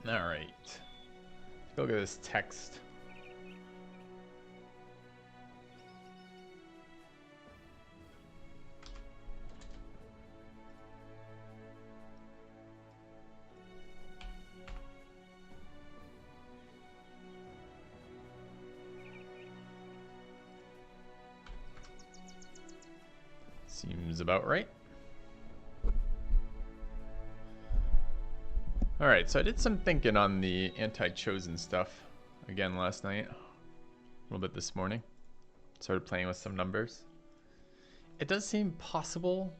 Alright. Let's go look at this text. Seems about right. Alright, so I did some thinking on the anti-chosen stuff again last night. A little bit this morning. Started playing with some numbers. It does seem possible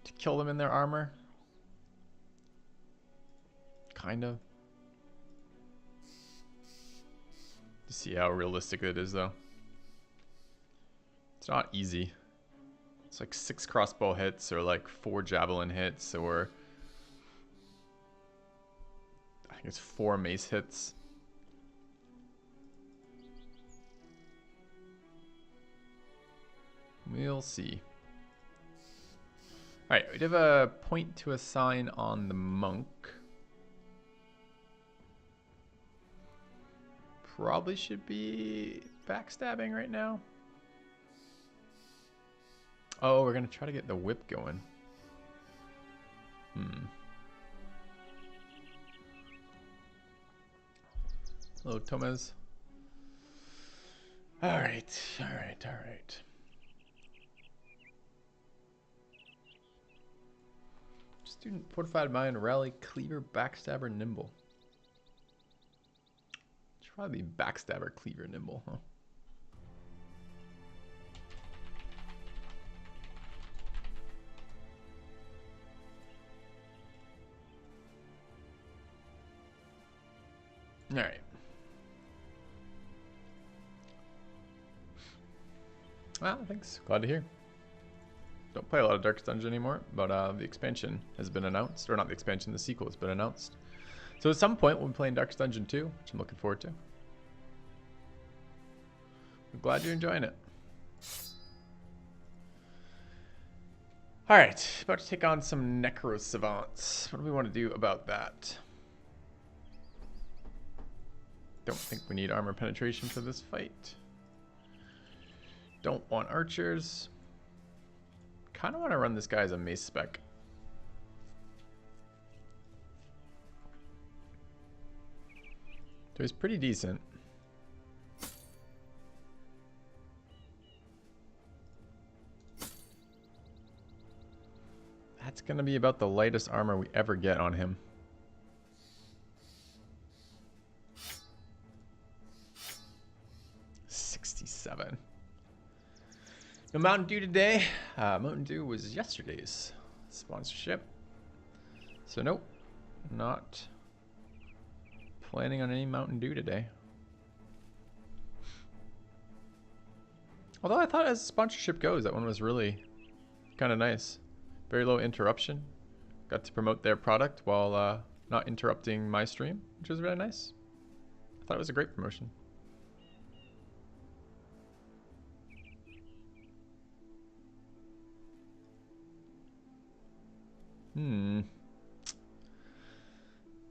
to kill them in their armor. Kind of. To see how realistic it is though. It's not easy. It's like 6 crossbow hits or like 4 javelin hits or I think it's 4 mace hits. We'll see. Alright, we have a point to assign on the monk. Probably should be backstabbing right now. Oh, we're gonna try to get the whip going. Hello, Tomez. Alright. Student, fortified mind, rally, cleaver, backstabber, nimble. Should probably be backstabber, cleaver, nimble, huh? All right. Well, thanks. Glad to hear. Don't play a lot of Darkest Dungeon anymore, but the expansion has been announced. Or not the expansion, the sequel has been announced. So at some point, we'll be playing Darkest Dungeon 2, which I'm looking forward to. I'm glad you're enjoying it. Alright, about to take on some Necro Savants. What do we want to do about that? Don't think we need armor penetration for this fight. Don't want archers. Kind of want to run this guy as a mace spec. So he's pretty decent. That's going to be about the lightest armor we ever get on him. No Mountain Dew today. Mountain Dew was yesterday's sponsorship. So nope, not planning on any Mountain Dew today. Although I thought as sponsorship goes, that one was really kind of nice. Very low interruption. Got to promote their product while not interrupting my stream, which was really nice. I thought it was a great promotion.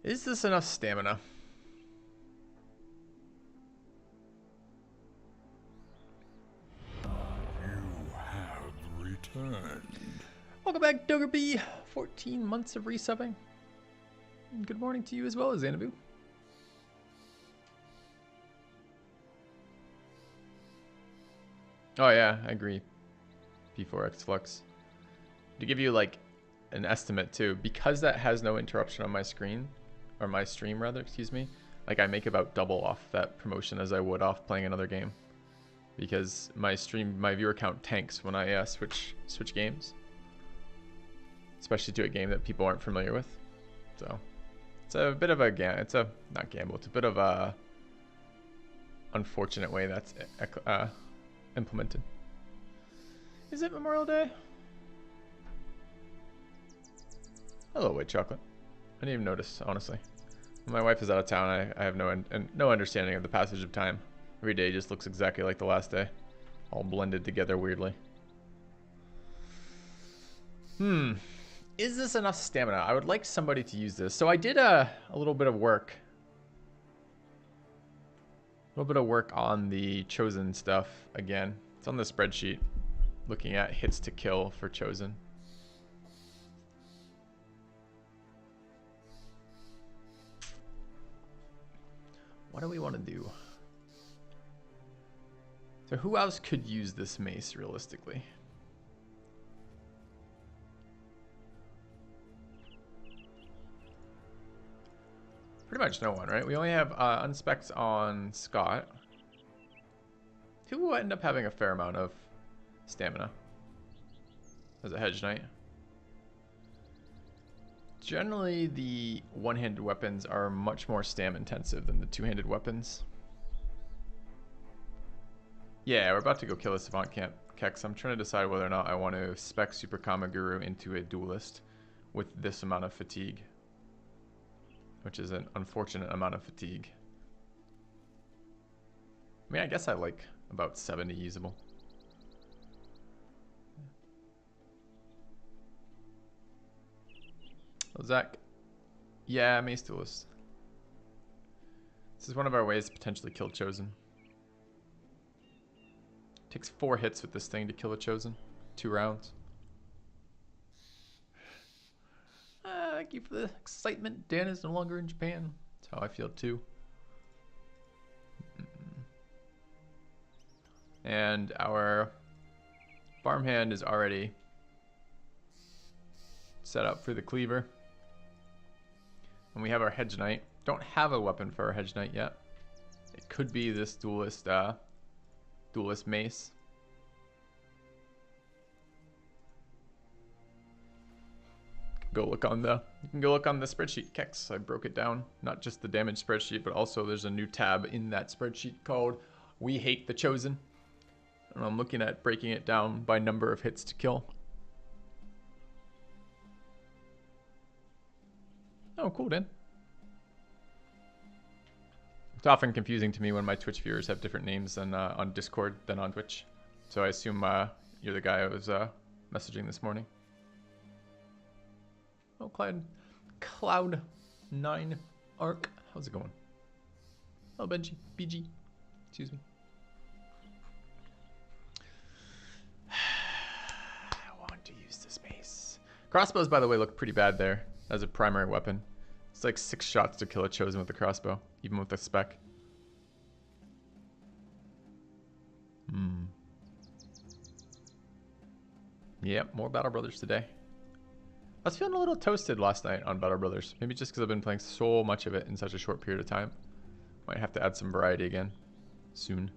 Is this enough stamina? You have returned. Welcome back, Doggerby. 14 months of resubbing. And good morning to you as well, Xanabu. Oh yeah, I agree. P4X Flux. To give you like an estimate too, because that has no interruption on my screen, or my stream rather, excuse me, like I make about double off that promotion as I would off playing another game. Because my stream, my viewer count tanks when I switch games. Especially to a game that people aren't familiar with. So, it's a bit of a, not gamble, it's a bit of a unfortunate way that's implemented. Is it Memorial Day? Hello, White Chocolate. I didn't even notice, honestly. When my wife is out of town, I have no understanding of the passage of time. Every day just looks exactly like the last day. All blended together weirdly. Is this enough stamina? I would like somebody to use this. So I did a little bit of work. A little bit of work on the Chosen stuff again. It's on the spreadsheet. Looking at hits to kill for Chosen. What do we want to do? So who else could use this mace realistically? Pretty much no one, right? We only have unspecs on Scott. Who will end up having a fair amount of stamina as a hedge knight. Generally, the one-handed weapons are much more stam intensive than the two-handed weapons. Yeah, we're about to go kill a Savant Camp Kex. I'm trying to decide whether or not I want to spec Super Kamaguru into a duelist with this amount of fatigue, which is an unfortunate amount of fatigue. I mean, I guess I like about 70 usable. Oh, Zach. Yeah, Mace Duelist. This is one of our ways to potentially kill Chosen. Takes 4 hits with this thing to kill a Chosen. 2 rounds. Thank you for the excitement. Dan is no longer in Japan. That's how I feel too. And our farmhand is already set up for the cleaver. And we have our hedge knight. Don't have a weapon for our hedge knight yet. It could be this duelist mace. You can go look on the spreadsheet, Kex. I broke it down. Not just the damage spreadsheet, but also there's a new tab in that spreadsheet called We Hate the Chosen. And I'm looking at breaking it down by number of hits to kill. Oh, cool, Dan. It's often confusing to me when my Twitch viewers have different names than on Discord than on Twitch. So I assume you're the guy I was messaging this morning. Oh, Cloud9 Arc. How's it going? Oh, Benji. BG. Excuse me. I want to use this mace. Crossbows, by the way, look pretty bad there as a primary weapon. It's like 6 shots to kill a Chosen with a crossbow, even with a spec. Yep, more BattleBrothers today. I was feeling a little toasted last night on BattleBrothers. Maybe just because I've been playing so much of it in such a short period of time. Might have to add some variety again soon.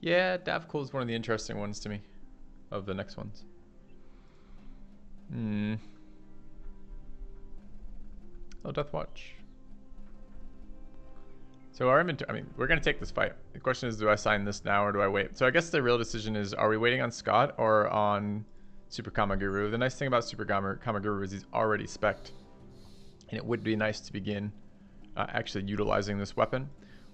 Yeah, Davcool is one of the interesting ones to me, of the next ones. Oh, Deathwatch. So our inventory, I mean, we're going to take this fight. The question is, do I sign this now or do I wait? So I guess the real decision is, are we waiting on Scott or on Super Kamaguru? The nice thing about Super Kamaguru is he's already spec'd. And it would be nice to begin actually utilizing this weapon,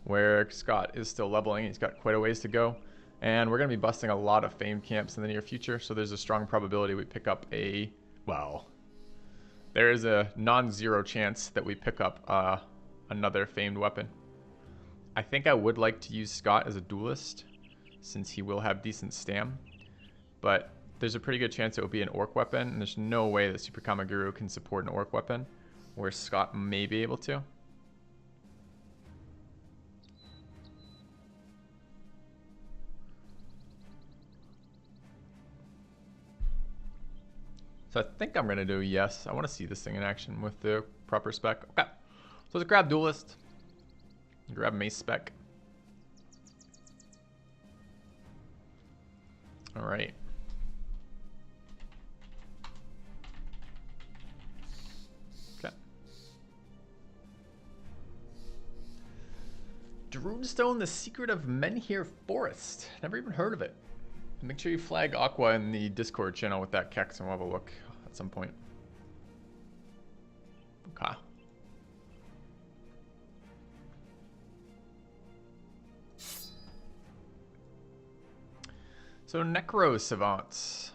where Scott is still leveling. He's got quite a ways to go. And we're going to be busting a lot of famed camps in the near future. So there's a strong probability we pick up a, well, there is a non-zero chance that we pick up another famed weapon. I think I would like to use Scott as a duelist, since he will have decent stam. But there's a pretty good chance it will be an orc weapon, and there's no way that Super Kamaguru can support an orc weapon, where Scott may be able to. So I think I'm going to do yes. I want to see this thing in action with the proper spec. Okay. So let's grab Duelist. Grab Mace spec. All right. Okay. Drunestone, the Secret of Menhir Forest. Never even heard of it. Make sure you flag Aqua in the Discord channel with that Kex and we'll have a look at some point. Okay. So Necro Savants.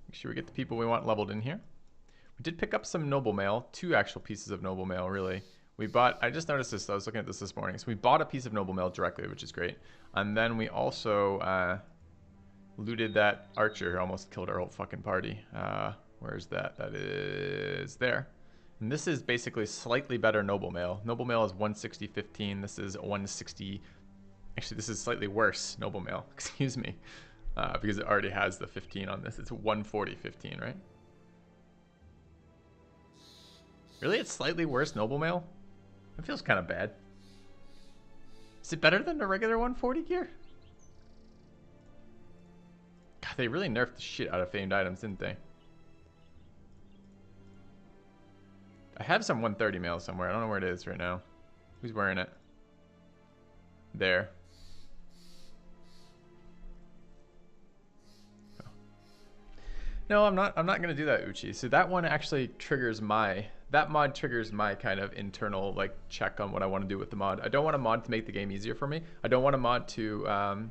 Make sure we get the people we want leveled in here. We did pick up some noble mail, 2 actual pieces of noble mail, really. We bought, I just noticed this, I was looking at this morning. So we bought a piece of noble mail directly, which is great. And then we also looted that archer who almost killed our whole fucking party. Where's that? That is there. And this is basically slightly better noble mail. Noble mail is 160.15. This is 160. Actually, this is slightly worse noble mail. Excuse me. Because it already has the 15 on this. It's 140.15, right? Really? It's slightly worse noble mail? It feels kind of bad. Is it better than the regular 140 gear? God, they really nerfed the shit out of famed items, didn't they? I have some 130 mail somewhere. I don't know where it is right now. Who's wearing it? There. Oh. No, I'm not gonna do that, Uchi. So that one actually triggers that mod triggers my kind of internal like check on what I want to do with the mod. I don't want a mod to make the game easier for me. I don't want a mod to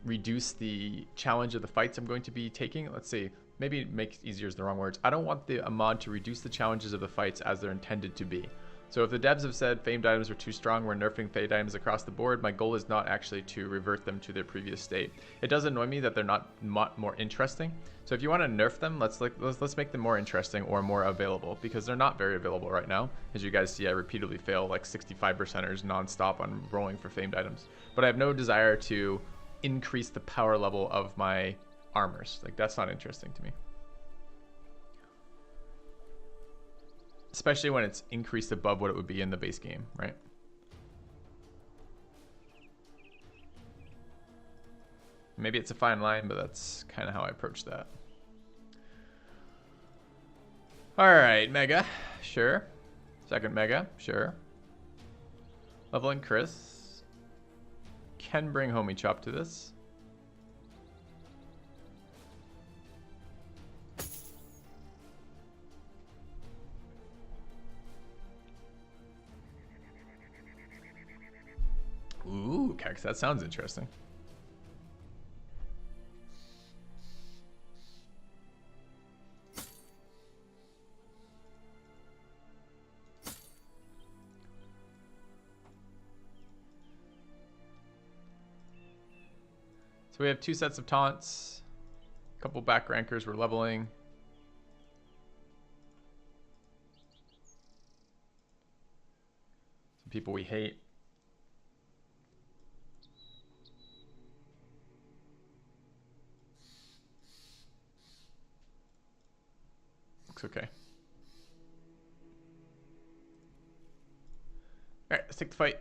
reduce the challenge of the fights I'm going to be taking. Let's see. Maybe make easier is the wrong words. I don't want a mod to reduce the challenges of the fights as they're intended to be. So if the devs have said famed items are too strong, we're nerfing famed items across the board, my goal is not actually to revert them to their previous state. It does annoy me that they're not more interesting. So if you want to nerf them, let's make them more interesting or more available, because they're not very available right now. As you guys see, I repeatedly fail like 65%ers nonstop on rolling for famed items. But I have no desire to increase the power level of my armors. Like, that's not interesting to me. Especially when it's increased above what it would be in the base game, right? Maybe it's a fine line, but that's kind of how I approach that. All right, Mega, sure. Second Mega, sure. Leveling Chris. Can bring Homie Chop to this. Ooh, Kex, that sounds interesting. So we have 2 sets of taunts, a couple back rankers we're leveling. Some people we hate. Looks okay. All right, let's take the fight.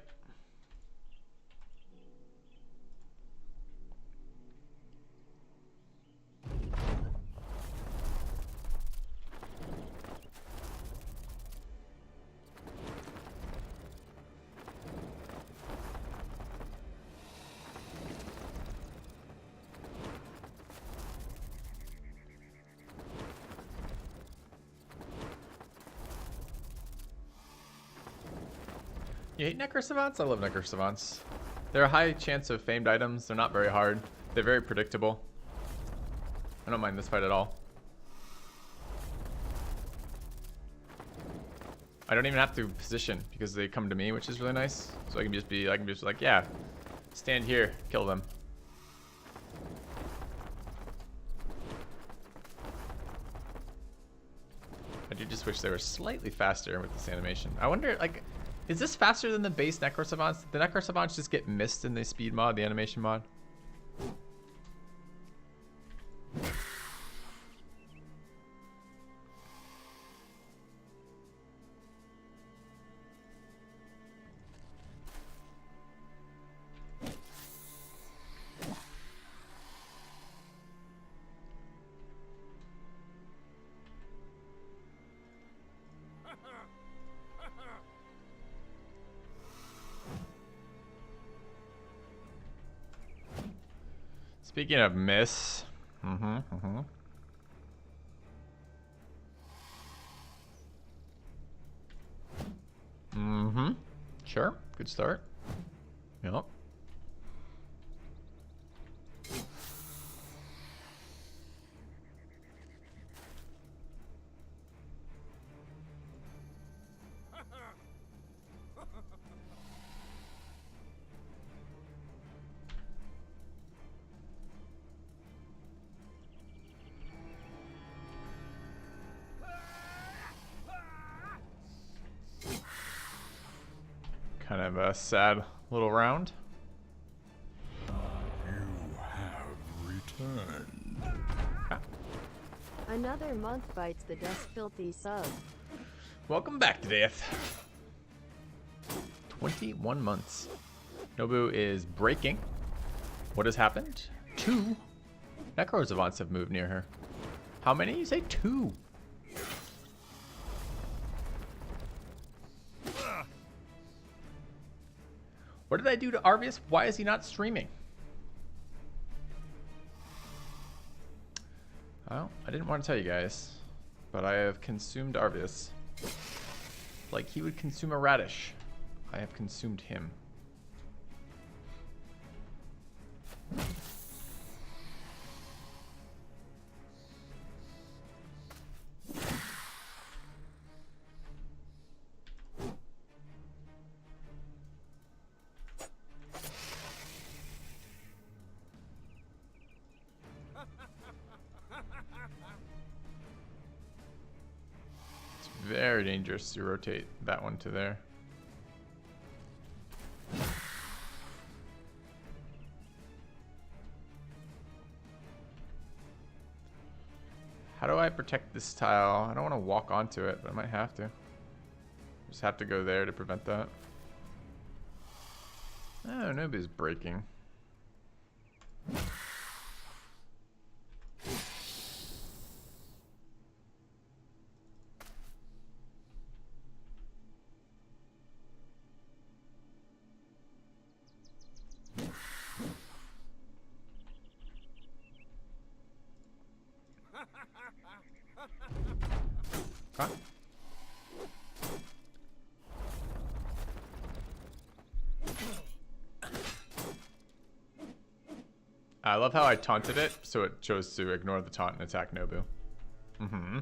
You hate Necro Savants? I love Necro Savants. They're a high chance of famed items. They're not very hard. They're very predictable. I don't mind this fight at all. I don't even have to position because they come to me, which is really nice. So I can just be like, yeah, stand here, kill them. I do just wish they were slightly faster with this animation. I wonder, like, is this faster than the base Necro Savants? Did the Necro Savants just get missed in the speed mod, the animation mod? Speaking of miss, Mm-hmm. Sure. Good start. Yep. Kind of a sad little round. You have returned. Another month bites the dust, filthy sub. Welcome back to Death. 21 months. Nobu is breaking. What has happened? 2 Necro Savants have moved near her. How many? You say 2. What did I do to Arvius? Why is he not streaming? Well, I didn't want to tell you guys, but I have consumed Arvius. Like he would consume a radish. I have consumed him. Very dangerous to rotate that one to there. How do I protect this tile? I don't want to walk onto it, but I might have to. Just have to go there to prevent that. Oh, Nobu's breaking. Okay. I love how I taunted it, so it chose to ignore the taunt and attack Nobu. Mm-hmm.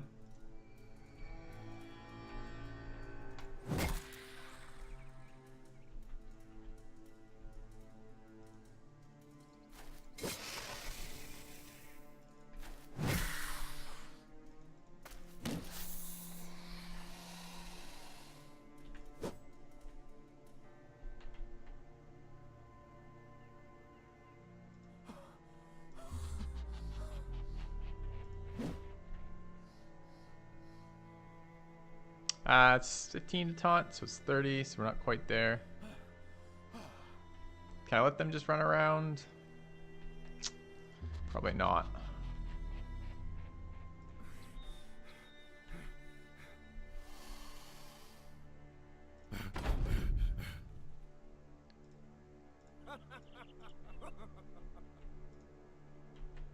It's 15 to taunt, so it's 30, so we're not quite there. Can I let them just run around? Probably not.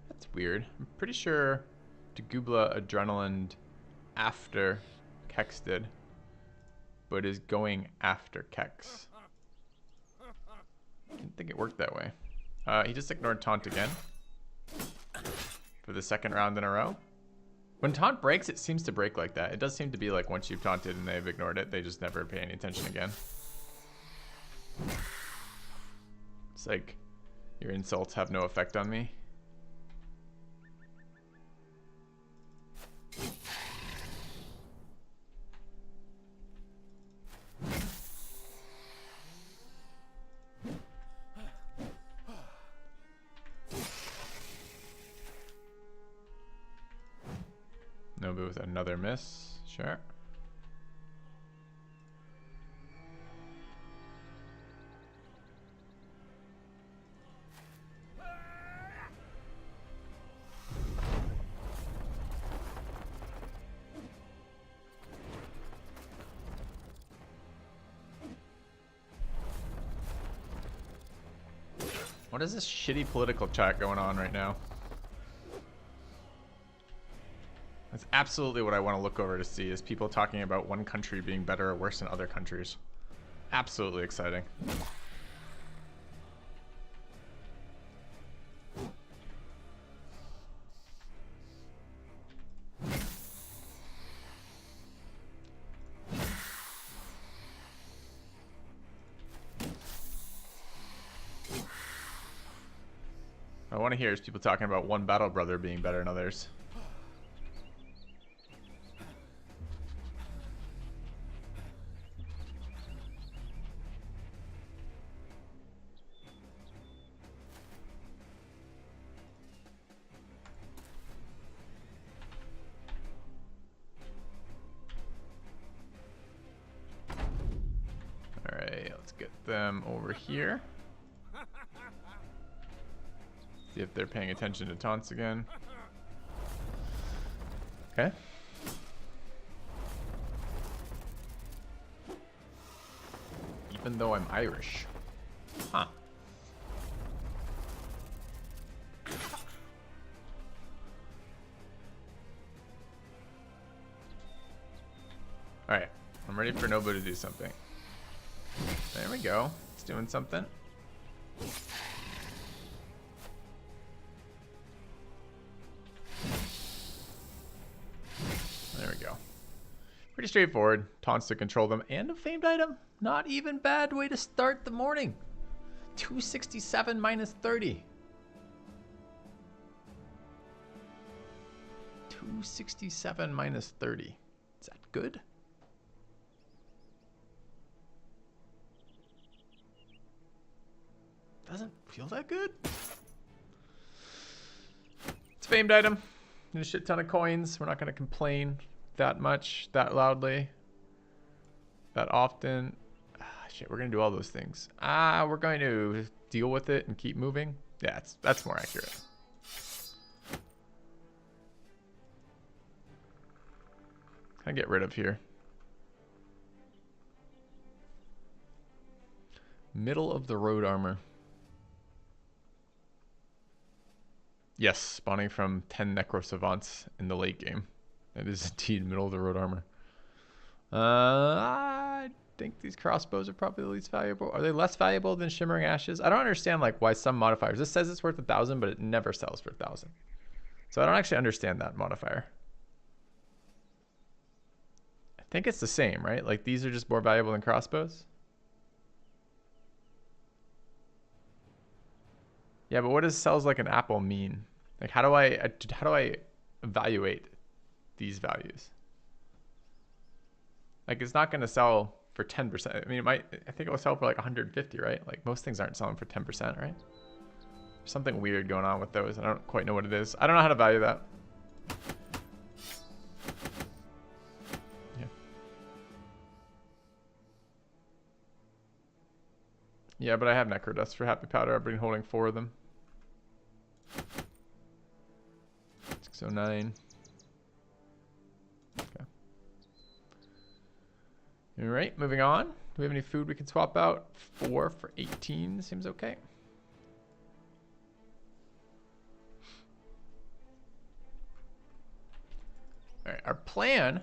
That's weird. I'm pretty sure Dagubla adrenalined after Kex did, but is going after Kex. Didn't think it worked that way. He just ignored taunt again for the second round in a row. When taunt breaks, it seems to break like that. It does seem to be like once you've taunted and they've ignored it, they just never pay any attention again. It's like your insults have no effect on me. Nobu with another miss. Sure. What is this shitty political chat going on right now? That's absolutely what I want to look over to see, is people talking about one country being better or worse than other countries. Absolutely exciting. What I want to hear is people talking about one battle brother being better than others. Alright, let's get them over here. See if they're paying attention to taunts again. Okay. Even though I'm Irish. Huh. Alright, I'm ready for Nobu to do something. There we go. It's doing something. There we go. Pretty straightforward. Taunts to control them and a famed item. Not even bad way to start the morning. 267 minus 30. 267 minus 30. Is that good? Doesn't feel that good. It's a famed item. A shit ton of coins. We're not going to complain that much, that loudly, that often. Shit, we're going to do all those things. We're going to deal with it and keep moving. Yeah, that's more accurate. Can I get rid of here? Middle of the road armor. Yes, spawning from 10 Necro Savants in the late game. It is indeed middle of the road armor. I think these crossbows are probably the least valuable. Are they less valuable than Shimmering Ashes? I don't understand like why some modifiers. This says it's worth 1,000, but it never sells for 1,000. So I don't actually understand that modifier. I think it's the same, right? Like these are just more valuable than crossbows. Yeah, but what does sells like an apple mean? Like how do I evaluate these values? Like it's not going to sell for 10%. I mean, it might. I think it will sell for like 150, right? Like most things aren't selling for 10%, right? There's something weird going on with those. I don't quite know what it is. I don't know how to value that. Yeah. Yeah, but I have Necrodust for Happy Powder. I've been holding 4 of them. 609. Okay. All right, moving on. Do we have any food we can swap out? 4 for 18 seems okay. All right, our plan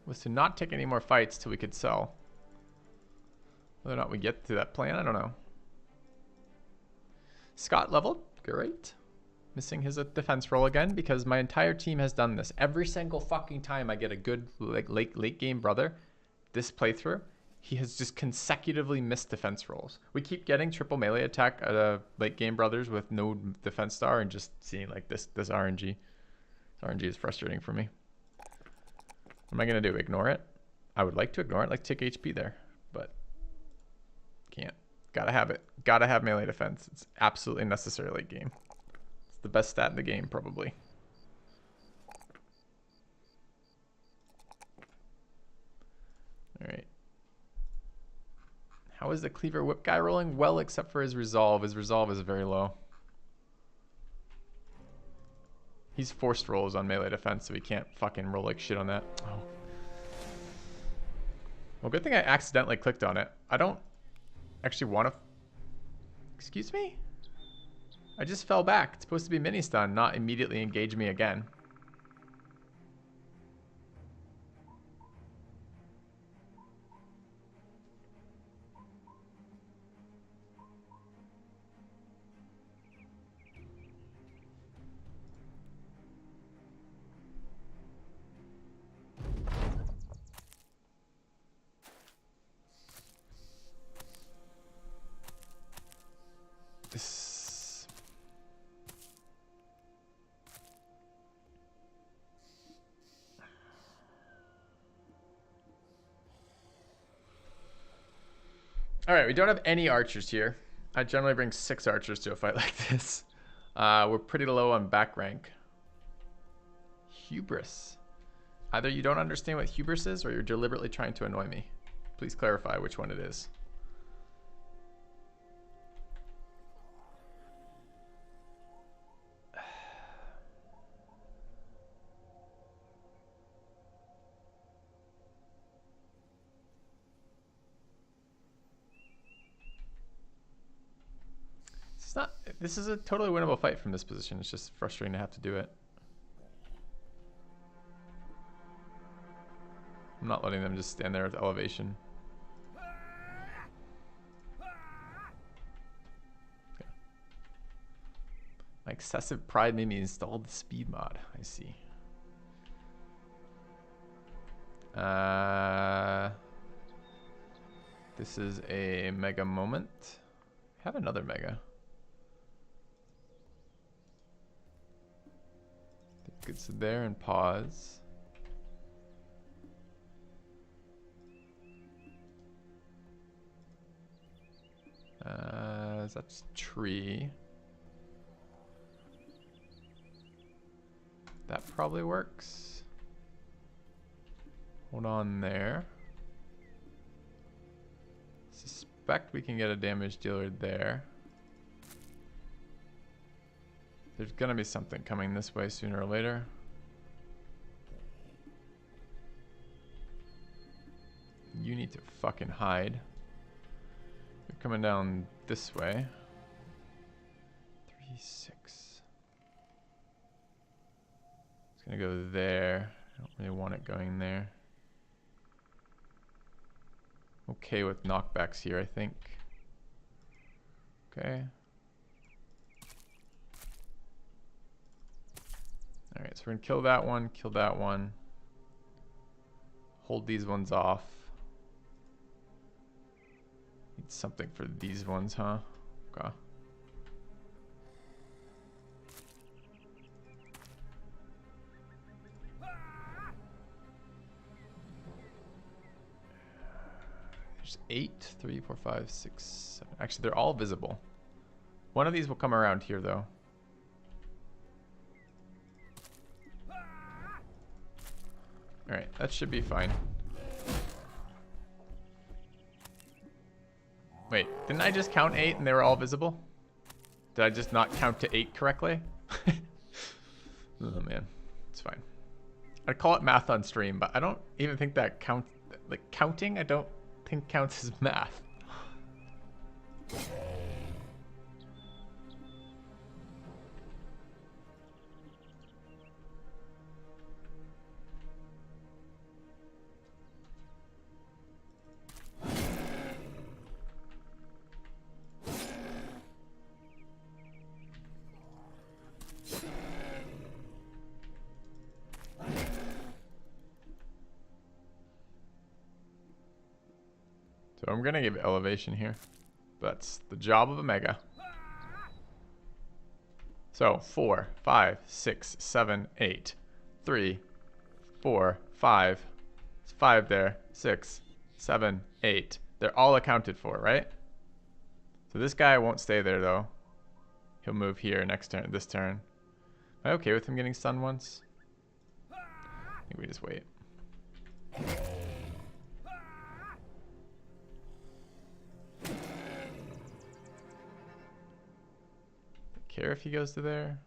was to not take any more fights till we could sell. Whether or not we get to that plan, I don't know. Scott leveled, great. Missing his defense roll again because my entire team has done this. Every single fucking time I get a good late game brother, this playthrough, he has just consecutively missed defense rolls. We keep getting triple melee attack late game brothers with no defense star and just seeing like this RNG. This RNG is frustrating for me. What am I gonna do? Ignore it? I would like to ignore it, like take HP there, but can't. Gotta have it. Gotta have melee defense. It's absolutely necessary late game. It's the best stat in the game, probably. All right. How is the Cleaver Whip guy rolling? Well, except for his resolve. His resolve is very low. He's forced rolls on melee defense, so he can't fucking roll like shit on that. Oh. Well, good thing I accidentally clicked on it. I don't actually want to... Excuse me? I just fell back. It's supposed to be mini stun, not immediately engage me again. This. All right, we don't have any archers here. I generally bring 6 archers to a fight like this. We're pretty low on back rank. Hubris. Either you don't understand what hubris is, or you're deliberately trying to annoy me. Please clarify which one it is. It's not. This is a totally winnable fight from this position. It's just frustrating to have to do it. I'm not letting them just stand there with elevation. Okay. My excessive pride made me install the speed mod. I see. This is a mega moment. I have another mega. I think it's there and pause. That's tree. That probably works. Hold on there. Suspect we can get a damage dealer there. There's gonna be something coming this way sooner or later. You need to fucking hide. You're coming down this way. 3, 6. It's gonna go there. I don't really want it going there. Okay with knockbacks here, I think. Okay. Alright, so we're gonna kill that one. Hold these ones off. Need something for these ones, huh? Okay. There's 8, 3, 4, 5, 6, 7. Actually, they're all visible. One of these will come around here, though. Alright, that should be fine. Wait, didn't I just count 8 and they were all visible? Did I just not count to 8 correctly? Oh man, it's fine. I call it math on stream, but I don't even think that counts. Like counting, I don't think counts as math. So I'm gonna give elevation here. That's the job of a mega. So 4, 5, 6, 7, 8. 3, 4, 5. It's 5 there. 6, 7, 8. They're all accounted for, right? So this guy won't stay there though. He'll move here next turn, this turn. Am I okay with him getting stunned once? I think we just wait. Care if he goes to there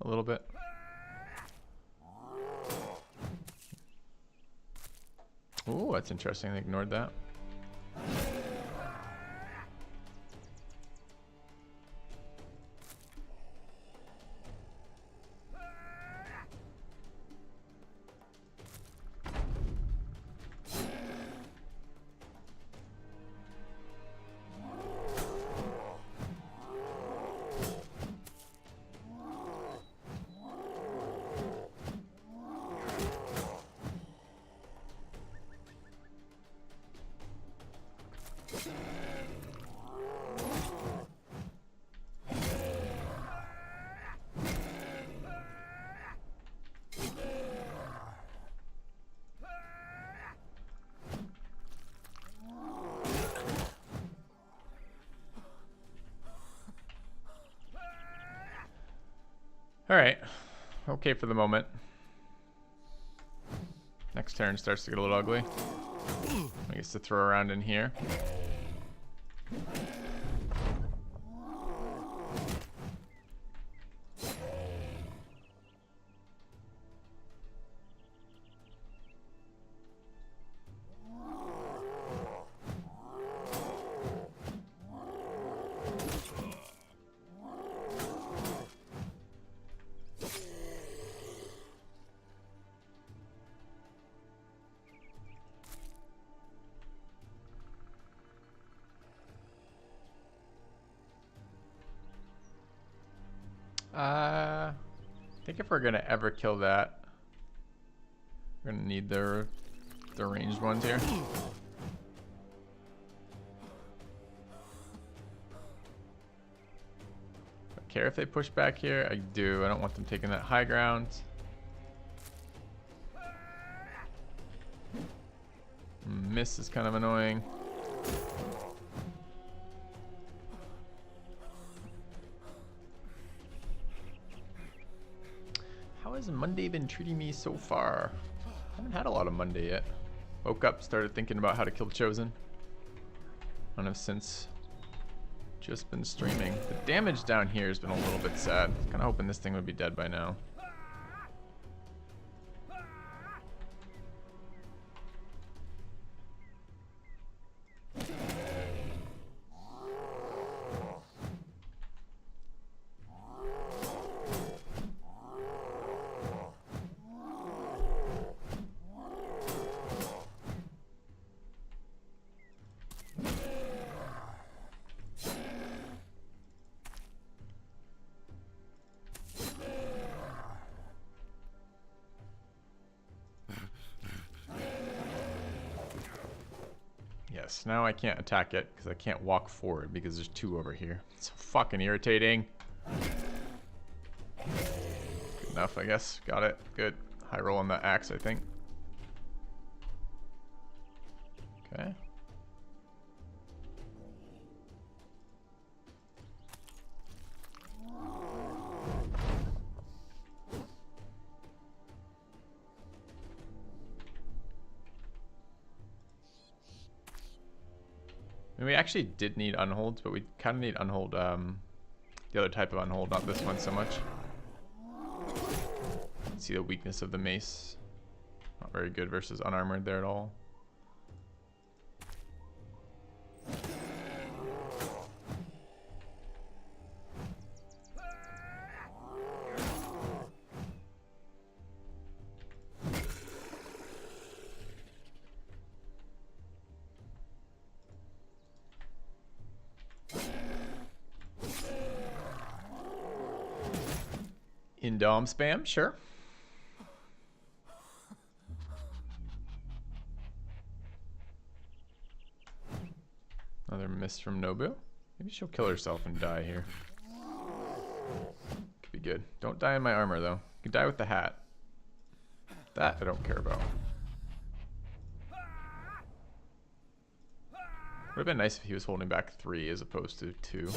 a little bit. Oh, that's interesting. They ignored that. Alright. Okay for the moment. Next turn starts to get a little ugly. I guess to throw around in here. I think if we're gonna ever kill that, we're gonna need the ranged ones here. I care if they push back here. I do. I don't want them taking that high ground. Miss is kind of annoying. How has Monday been treating me so far? I haven't had a lot of Monday yet. Woke up, started thinking about how to kill Chosen. I don't know, since just been streaming. The damage down here has been a little bit sad. Kind of hoping this thing would be dead by now. Yes, now I can't attack it because I can't walk forward because there's two over here. It's so fucking irritating. Good enough, I guess. Got it. Good. High roll on the axe, I think. Okay. And we actually did need unholds, but we kind of need unhold, the other type of unhold, not this one so much. See the weakness of the mace. Not very good versus unarmored there at all. In Dom spam, sure. Another miss from Nobu. Maybe she'll kill herself and die here. Could be good. Don't die in my armor though. You can die with the hat. That I don't care about. Would have been nice if he was holding back 3 as opposed to 2.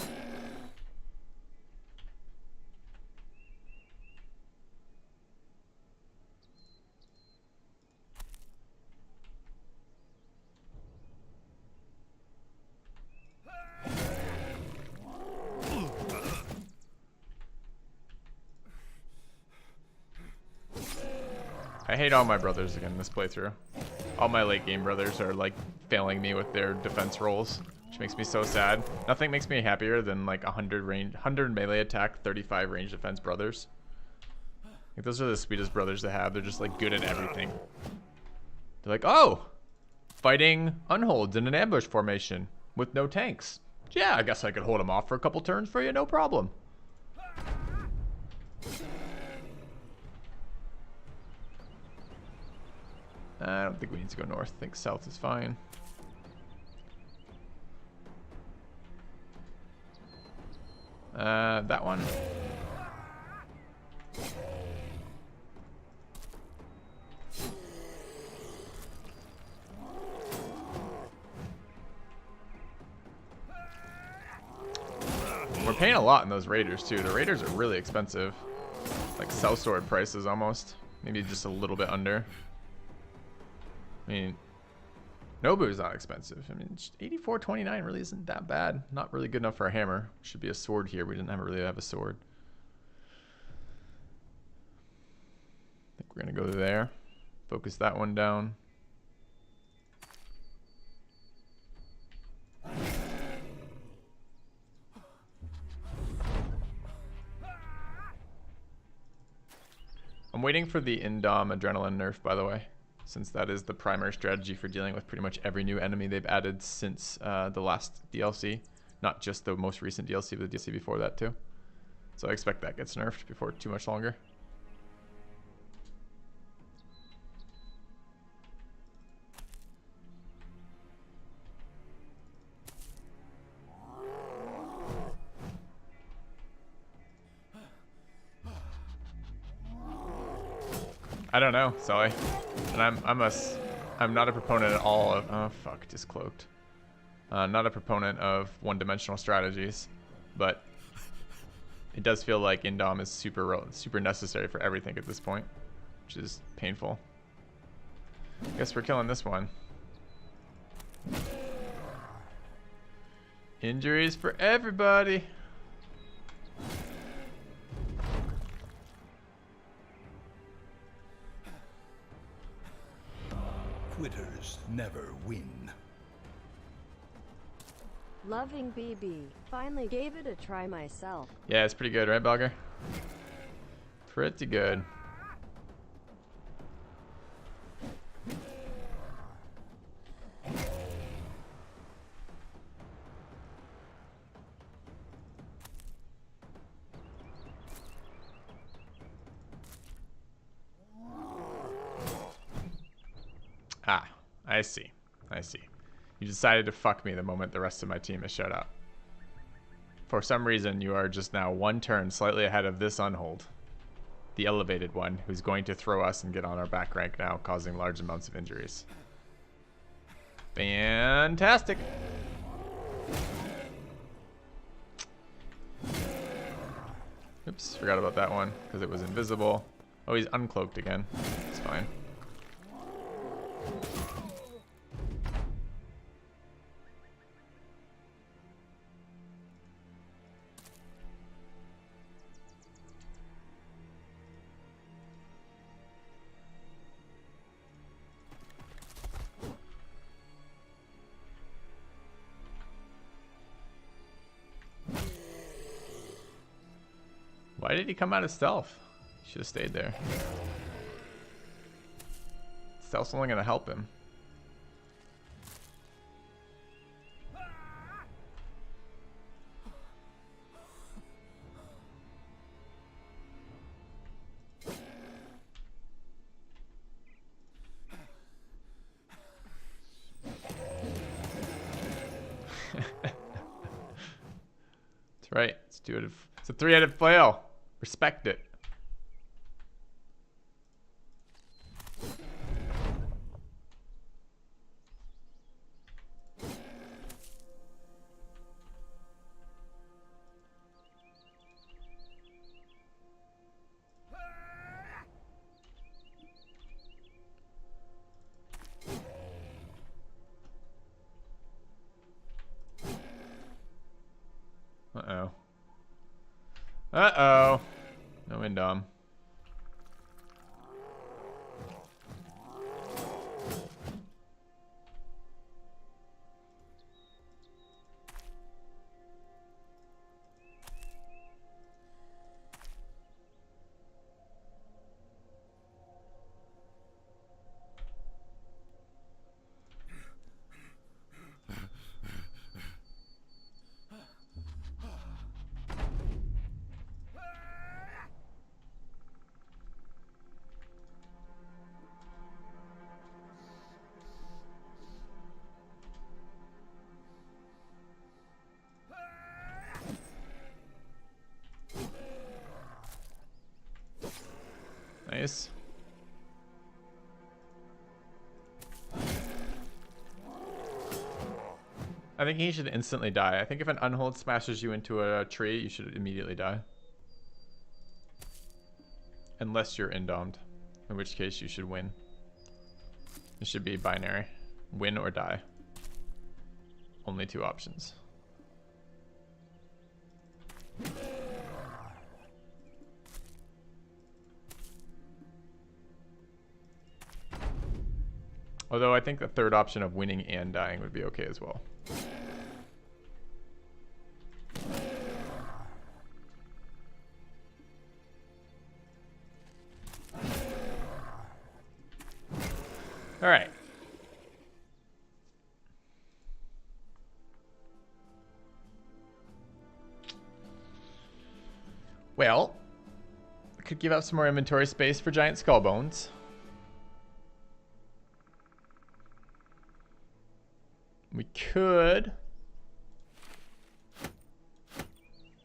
I hate all my brothers again this playthrough. All my late game brothers are like failing me with their defense rolls, which makes me so sad. Nothing makes me happier than like 100 melee attack, 35 range defense brothers. Like those are the sweetest brothers to have. They're just like good at everything. They're like, oh, fighting unholds in an ambush formation with no tanks. Yeah, I guess I could hold them off for a couple turns for you, no problem. I don't think we need to go north. I think south is fine. That one. We're paying a lot in those raiders too. The raiders are really expensive. Like sellsword prices almost. Maybe just a little bit under. I mean, Nobu's not expensive. I mean, 84.29 really isn't that bad. Not really good enough for a hammer. Should be a sword here. We didn't really have a sword. I think we're gonna go there. Focus that one down. I'm waiting for the Indom Adrenaline nerf, by the way, since that is the primary strategy for dealing with pretty much every new enemy they've added since the last DLC. Not just the most recent DLC, but the DLC before that too. So I expect that gets nerfed before too much longer. I don't know, Sully. And I'm not a proponent at all of, oh fuck, just cloaked. Not a proponent of one-dimensional strategies, but it does feel like Indom is super necessary for everything at this point, which is painful. Guess we're killing this one. Injuries for everybody. Quitters never win. Loving BB. Finally gave it a try myself. Yeah, it's pretty good, right, Belger? Pretty good. Ah, I see. I see. You decided to fuck me the moment the rest of my team is shut up. For some reason, you are just now one turn slightly ahead of this unhold. The elevated one, who's going to throw us and get on our back rank now, causing large amounts of injuries. Fantastic. Oops, forgot about that one, because it was invisible. Oh, he's uncloaked again. It's fine. Why did he come out of stealth? He should have stayed there. Stealth's only gonna help him. That's right. Let's do it. It's a three-headed flail. Respect it. Uh-oh. Uh-oh. No Indom. Nice. I think he should instantly die. I think if an unhold smashes you into a tree, you should immediately die. Unless you're indomed, in which case you should win. It should be binary. Win or die. Only two options. Although I think the third option of winning and dying would be okay as well. All right. Well, I could give out some more inventory space for giant skull bones. We could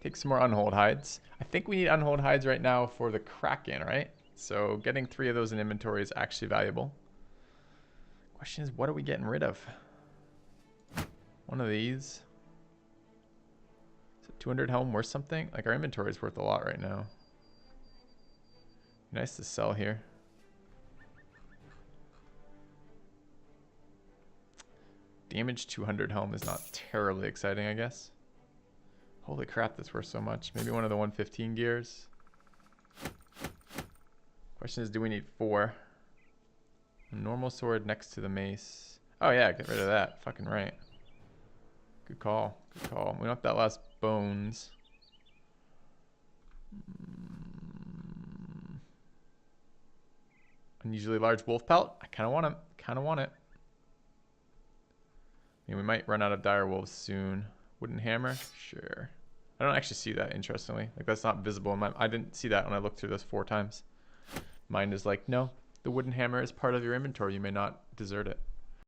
take some more unhold hides. I think we need unhold hides right now for the Kraken, right? So getting 3 of those in inventory is actually valuable. Question is, what are we getting rid of? One of these. Is it 200 helm worth something? Like, our inventory is worth a lot right now. Nice to sell here. Damage 200 helm is not terribly exciting, I guess. Holy crap, that's worth so much. Maybe one of the 115 gears. Question is, do we need 4? A normal sword next to the mace. Oh yeah, get rid of that. Fucking right. Good call. Good call. We want that last bones. Unusually large wolf pelt. I kind of want it. Kind of want it. I mean, we might run out of dire wolves soon. Wooden hammer? Sure. I don't actually see that, interestingly. Like, that's not visible in my... I didn't see that when I looked through this 4 times. Mine is like, no, the wooden hammer is part of your inventory. You may not desert it.